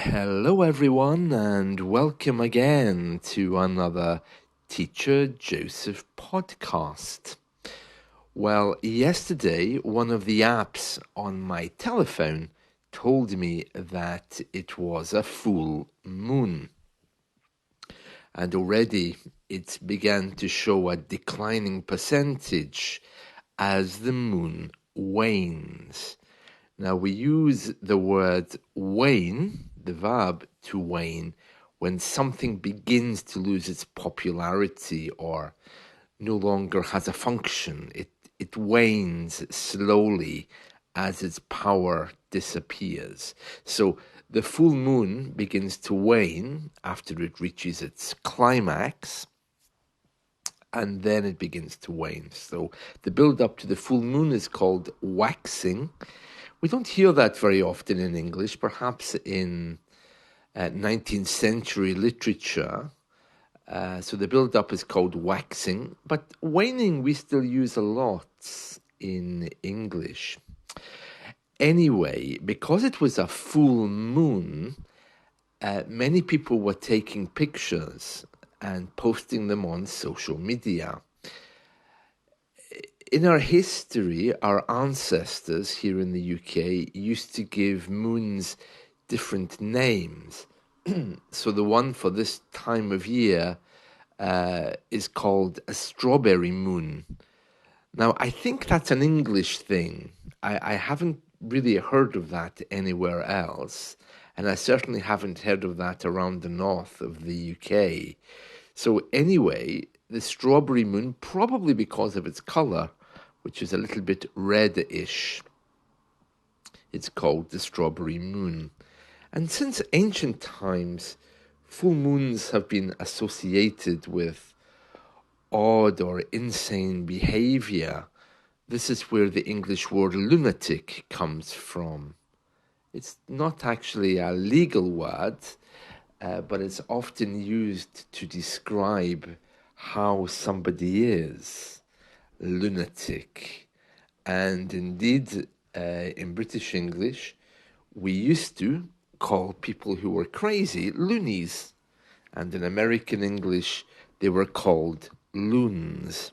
Hello, everyone, and welcome again to another Teacher Joseph podcast. Well, yesterday, one of the apps on my telephone told me that it was a full moon. And already it began to show a declining percentage as the moon wanes. Now, we use the word wane, the verb to wane, when something begins to lose its popularity or no longer has a function. It wanes slowly as its power disappears. So the full moon begins to wane after it reaches its climax, and then it begins to wane. So the build up to the full moon is called waxing. We don't hear that very often in English, perhaps in 19th century literature. So the build-up is called waxing, but waning we still use a lot in English. Anyway, because it was a full moon, many people were taking pictures and posting them on social media. In our history, our ancestors here in the UK used to give moons different names. So the one for this time of year is called a strawberry moon. Now, I think that's an English thing. I haven't really heard of that anywhere else, and I certainly haven't heard of that around the north of the UK. So anyway, the strawberry moon, probably because of its colour, which is a little bit reddish, it's called the strawberry moon. And since ancient times, full moons have been associated with odd or insane behaviour. This is where the English word lunatic comes from. It's not actually a legal word, but it's often used to describe how somebody is. Lunatic. And indeed, in British English, we used to call people who were crazy loonies. And in American English, they were called loons.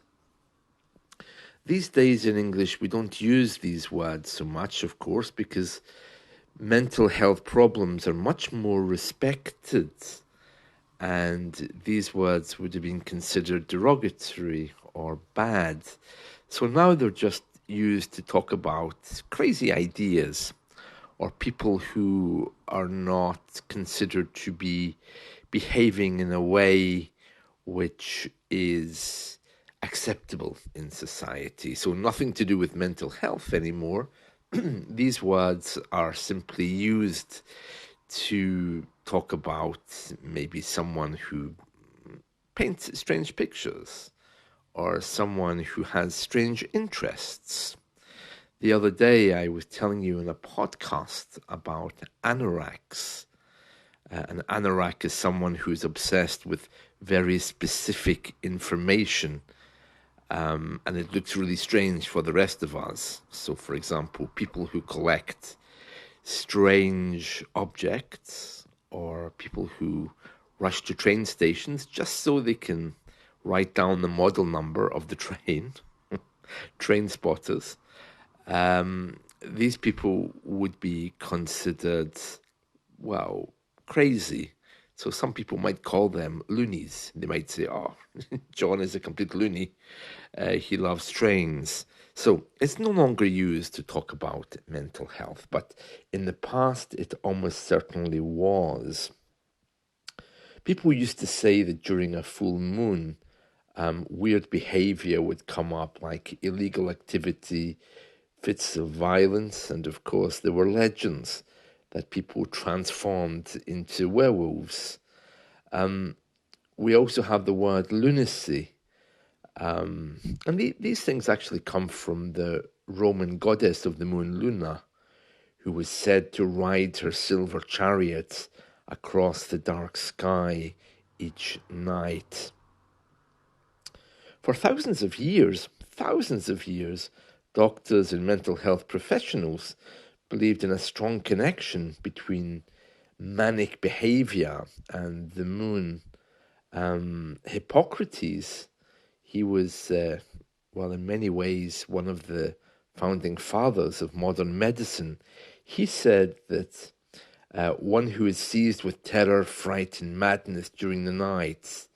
These days in English, we don't use these words so much, of course, because mental health problems are much more respected, and these words would have been considered derogatory or bad. So now they're just used to talk about crazy ideas or people who are not considered to be behaving in a way which is acceptable in society. So nothing to do with mental health anymore. These words are simply used to talk about maybe someone who paints strange pictures or someone who has strange interests. The other day, I was telling you in a podcast about anoraks. An anorak is someone who's obsessed with very specific information, and it looks really strange for the rest of us. So, for example, people who collect strange objects, or people who rush to train stations just so they can write down the model number of the train, train spotters. These people would be considered, well, crazy. So some people might call them loonies. They might say, oh, John is a complete loony. He loves trains. So it's no longer used to talk about mental health, but in the past it almost certainly was. People used to say that during a full moon, weird behavior would come up, like illegal activity, fits of violence, and of course there were legends that people transformed into werewolves. We also have the word lunacy. And these things actually come from the Roman goddess of the moon, Luna, who was said to ride her silver chariot across the dark sky each night. For thousands of years, doctors and mental health professionals believed in a strong connection between manic behavior and the moon. Hippocrates, he was, well, in many ways, one of the founding fathers of modern medicine. He said that one who is seized with terror, fright, and madness during the night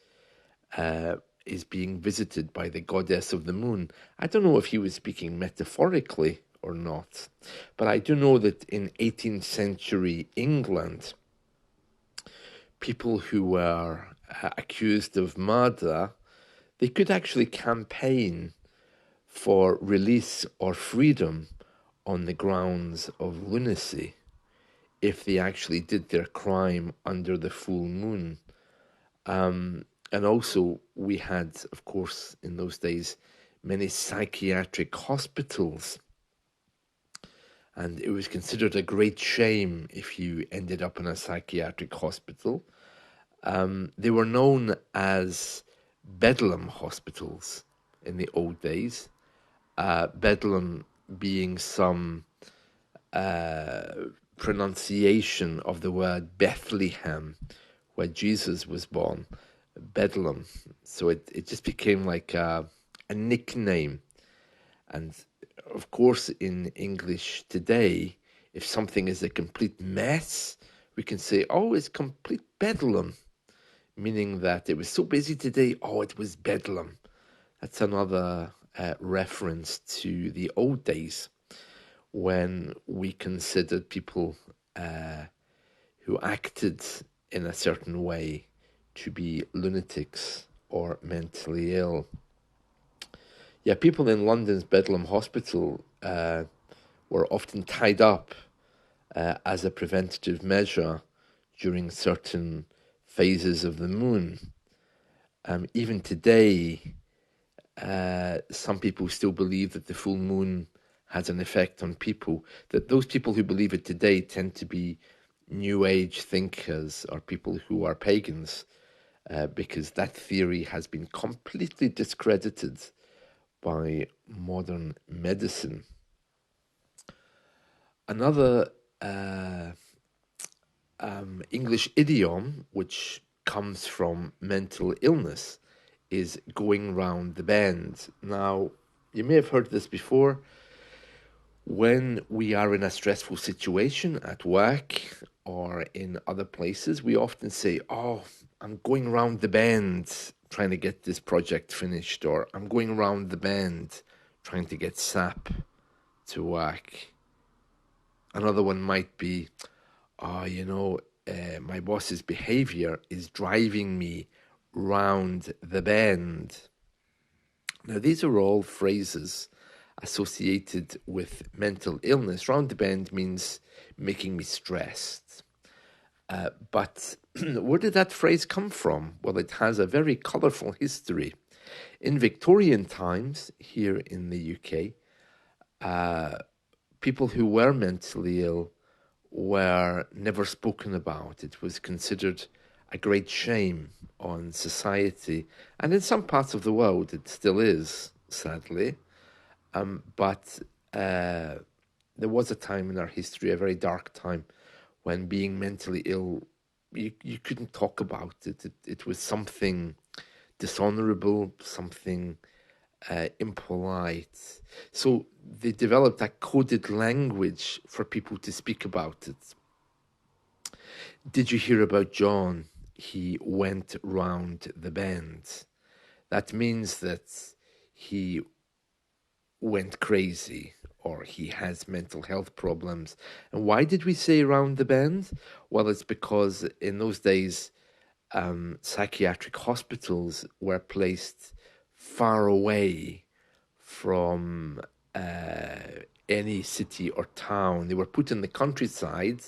is being visited by the goddess of the moon. I don't know if he was speaking metaphorically or not, but I do know that in 18th century England, people who were accused of murder, they could actually campaign for release or freedom on the grounds of lunacy if they actually did their crime under the full moon. And also, we had, of course, in those days, many psychiatric hospitals. And it was considered a great shame if you ended up in a psychiatric hospital. They were known as Bedlam hospitals in the old days. Bedlam being some pronunciation of the word Bethlehem, where Jesus was born, Bedlam. So it just became like a nickname. And of course, in English today, if something is a complete mess, we can say, oh, it's complete bedlam, meaning that it was so busy today, oh, it was bedlam. That's another reference to the old days when we considered people who acted in a certain way to be lunatics or mentally ill. Yeah, people in London's Bedlam Hospital were often tied up as a preventative measure during certain phases of the moon. Even today, some people still believe that the full moon has an effect on people, that those people who believe it today tend to be New Age thinkers or people who are pagans, because that theory has been completely discredited by modern medicine. Another English idiom which comes from mental illness is going round the bend. Now, you may have heard this before. When we are in a stressful situation at work or in other places, we often say, oh, I'm going round the bend trying to get this project finished, or I'm going round the bend trying to get SAP to work. Another one might be, my boss's behavior is driving me round the bend. Now, these are all phrases associated with mental illness. Round the bend means making me stressed. But where did that phrase come from? Well, it has a very colourful history. In Victorian times, here in the UK, people who were mentally ill were never spoken about. It was considered a great shame on society. And in some parts of the world, it still is, sadly. But there was a time in our history, a very dark time, when being mentally ill, you couldn't talk about it. It was something dishonorable, something impolite. So they developed a coded language for people to speak about it. Did you hear about John? He went round the bend. That means that he went crazy or he has mental health problems. And why did we say round the bend? Well, it's because in those days, psychiatric hospitals were placed far away from any city or town. They were put in the countryside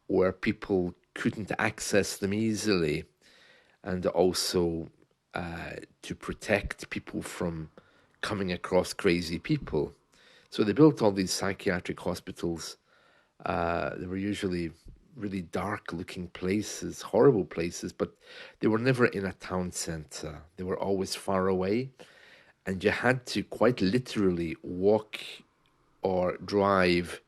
where people couldn't access them easily, and also to protect people from coming across crazy people. So they built all these psychiatric hospitals. They were usually really dark-looking places, horrible places, but they were never in a town centre. They were always far away, and you had to quite literally walk or drive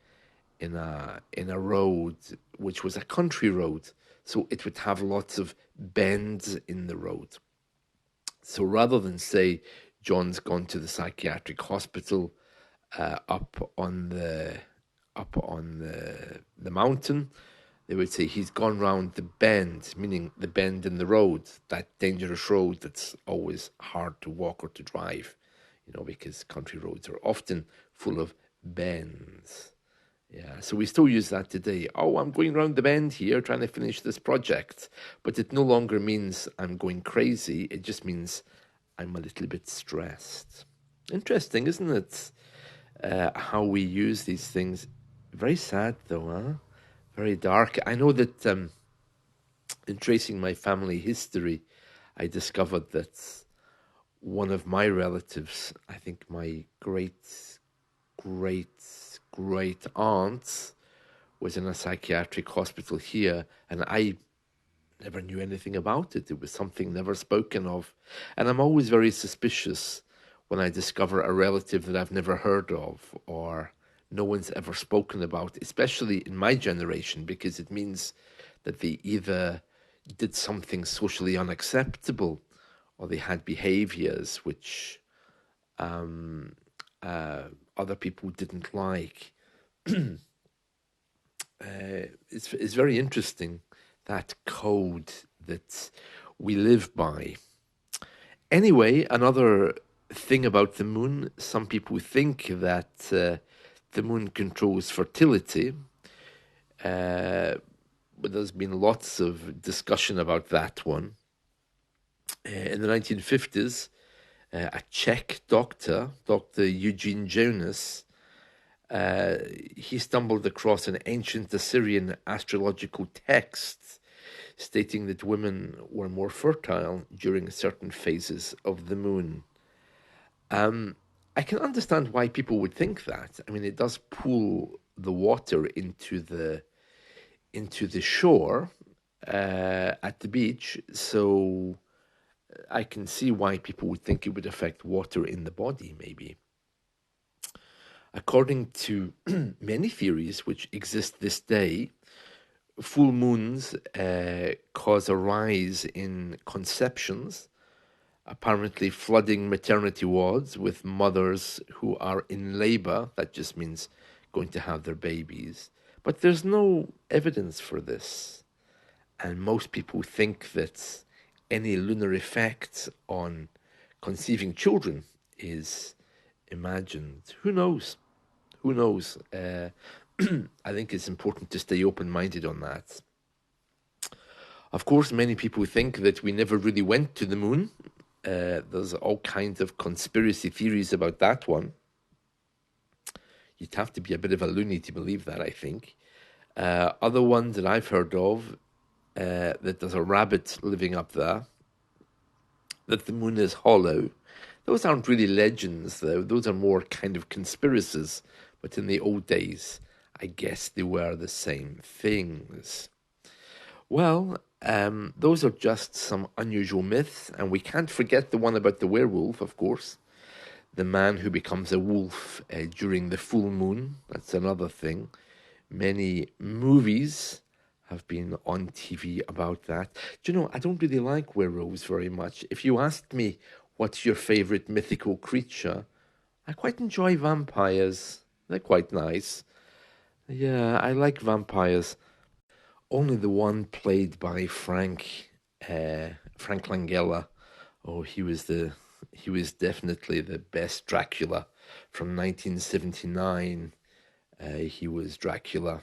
in a road which was a country road, so it would have lots of bends in the road. So rather than say John's gone to the psychiatric hospital up on the mountain, they would say he's gone round the bend, meaning the bend in the road, that dangerous road that's always hard to walk or to drive, because country roads are often full of bends. Yeah, so we still use that today. Oh, I'm going round the bend here trying to finish this project. But it no longer means I'm going crazy. It just means I'm a little bit stressed. Interesting, isn't it? How we use these things. Very sad, though, huh? Very dark. I know that in tracing my family history, I discovered that one of my relatives, I think my great great aunt, was in a psychiatric hospital here, and I never knew anything about it. It was something never spoken of. And I'm always very suspicious when I discover a relative that I've never heard of or no one's ever spoken about, especially in my generation, because it means that they either did something socially unacceptable or they had behaviors which other people didn't like. It's very interesting, that code that we live by. Anyway, another thing about the moon, some people think that the moon controls fertility, but there's been lots of discussion about that one. In the 1950s, a Czech doctor, Dr. Eugene Jonas, he stumbled across an ancient Assyrian astrological text stating that women were more fertile during certain phases of the moon. I can understand why people would think that. I mean, it does pull the water into the shore at the beach, so I can see why people would think it would affect water in the body, maybe. According to many theories which exist this day, full moons cause a rise in conceptions, apparently flooding maternity wards with mothers who are in labor. That just means going to have their babies. But there's no evidence for this. And most people think that any lunar effect on conceiving children is imagined. Who knows? Who knows? I think it's important to stay open-minded on that. Of course, many people think that we never really went to the moon. There's all kinds of conspiracy theories about that one. You'd have to be a bit of a loony to believe that, I think. Other ones that I've heard of, that there's a rabbit living up there, that the moon is hollow. Those aren't really legends, though. Those are more kind of conspiracies. But in the old days, I guess they were the same things. Well, those are just some unusual myths, and we can't forget the one about the werewolf, of course. The man who becomes a wolf during the full moon. That's another thing. Many movies have been on TV about that. Do you know, I don't really like werewolves very much. If you asked me what's your favorite mythical creature, I quite enjoy vampires. They're quite nice. Yeah, I like vampires. Only the one played by Frank Langella. Oh, he was definitely the best Dracula from 1979. He was Dracula.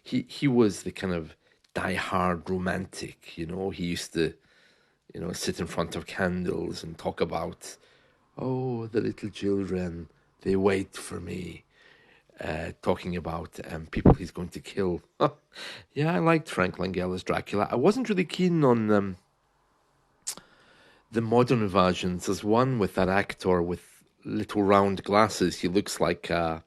he was the kind of die-hard romantic, He used to, sit in front of candles and talk about, oh, the little children, they wait for me. Talking about people he's going to kill. Yeah, I liked Frank Langella's Dracula. I wasn't really keen on the modern versions. There's one with that actor with little round glasses. He looks like a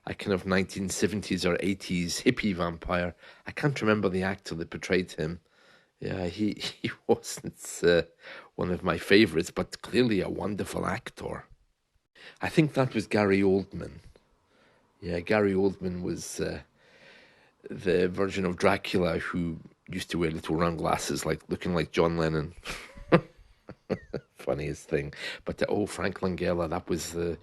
kind of 1970s or 80s hippie vampire. I can't remember the actor that portrayed him. Yeah, he wasn't one of my favorites, but clearly a wonderful actor. I think that was Gary Oldman. Yeah, Gary Oldman was the version of Dracula who used to wear little round glasses, like looking like John Lennon. Funniest thing. But Frank Langella, that was the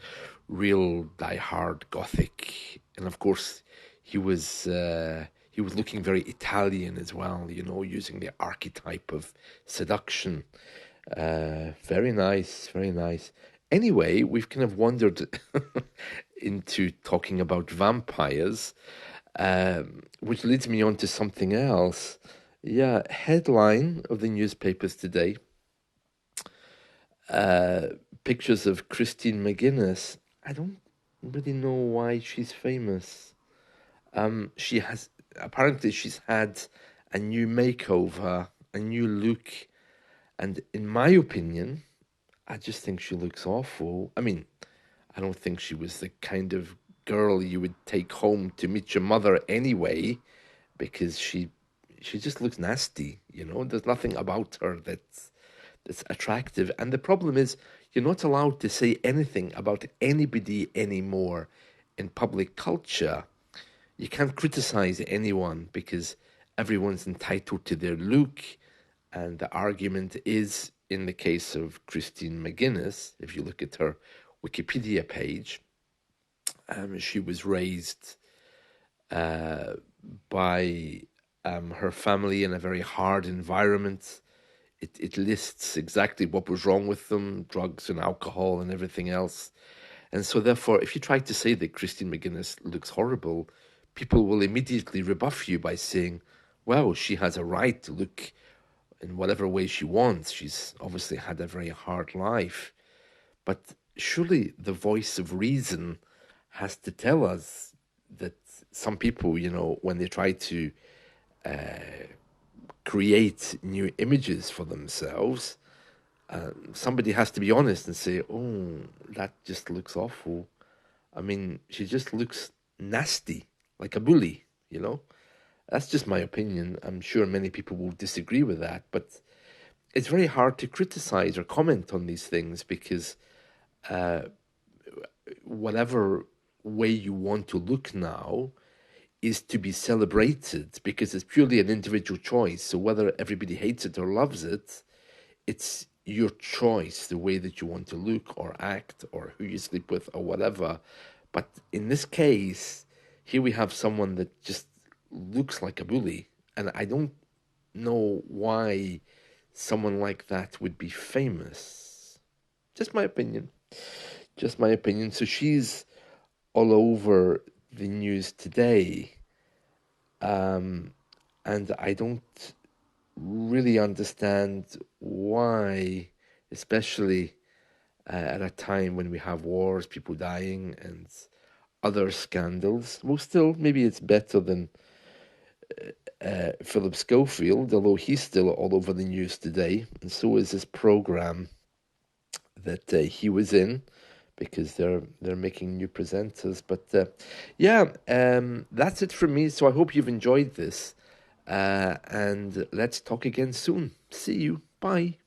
real die-hard Gothic, and of course, he was looking very Italian as well. You know, using the archetype of seduction. Very nice, very nice. Anyway, we've kind of wandered into talking about vampires, which leads me on to something else. Yeah, headline of the newspapers today, uh, pictures of Christine McGuinness. I don't really know why she's famous. She has apparently she's had a new makeover, a new look, and in my opinion, I just think she looks awful. I mean, I don't think she was the kind of girl you would take home to meet your mother anyway, because she just looks nasty. You know, there's nothing about her that's attractive. And the problem is, you're not allowed to say anything about anybody anymore in public culture. You can't criticize anyone because everyone's entitled to their look. And the argument is, in the case of Christine McGuinness, if you look at her Wikipedia page, she was raised uh, by her family in a very hard environment. It lists exactly what was wrong with them, drugs and alcohol and everything else. And so, therefore, if you try to say that Christine McGuinness looks horrible, people will immediately rebuff you by saying, well, she has a right to look in whatever way she wants. She's obviously had a very hard life. But surely the voice of reason has to tell us that some people, you know, when they try to create new images for themselves, somebody has to be honest and say, oh, that just looks awful. I mean, she just looks nasty, like a bully, you know? That's just my opinion. I'm sure many people will disagree with that, but it's very hard to criticize or comment on these things because whatever way you want to look now is to be celebrated because it's purely an individual choice. So whether everybody hates it or loves it, it's your choice, the way that you want to look or act or who you sleep with or whatever. But in this case, here we have someone that just looks like a bully. And I don't know why someone like that would be famous. Just my opinion. Just my opinion. So she's all over the news today. And I don't really understand why, especially at a time when we have wars, people dying, and other scandals. Well, still, maybe it's better than Philip Schofield, although he's still all over the news today, and so is this program that he was in, because they're making new presenters. But yeah, that's it from me. So I hope you've enjoyed this, and let's talk again soon. See you. Bye.